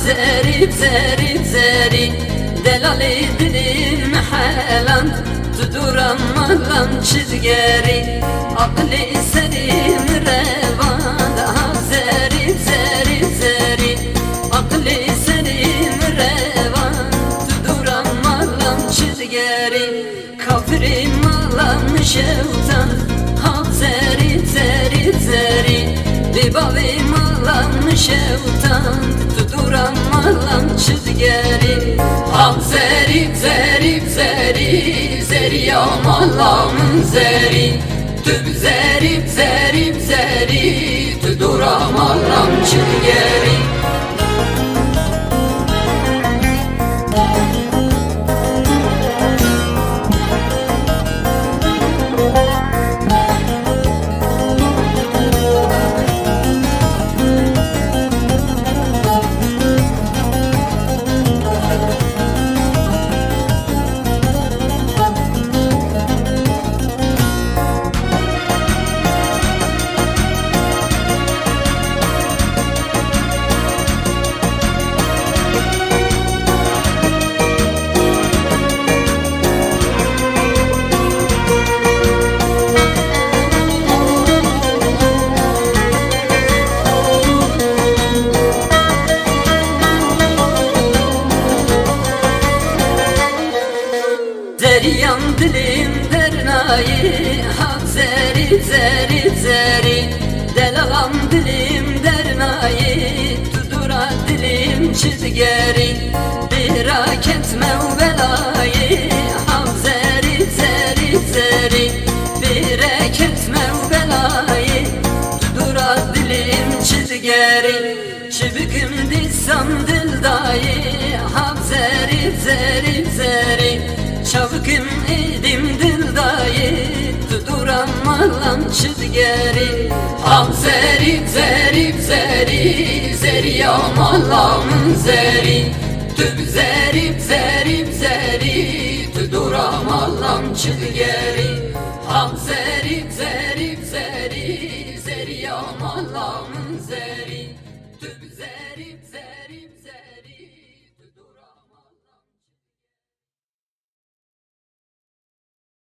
زري زري زري دلالي دلين محلان تدور مالان çizgeri akli serin revan زري زري زري akli serin revan تدور مالان çizgeri kafiri malan şevtan زري زري زري بباوي malan şevtan tuturam malan çizgeri ham zerip zerip zeri zeri ya malan zeri tüb zerip zerip zeri tuturam malan çizgeri Zeriyam dilim dernayı hak zeri zeri zeri Delalam dilim dernayı tudura dilim çizgeri Dirak etme belayı hak zeri zeri zeri Dirak etme belayı tudura dilim çizgeri Çibikim dissam dildayı hak zeri zeri zeri Çavukim edim dildayı tuturam malan çizgeri ham zerip zerip zeri zeri ya malan zeri tüb zerip zerip zeri tuturam malan çizgeri ham zerip zerip zeri zeri zeri aman lamın zeri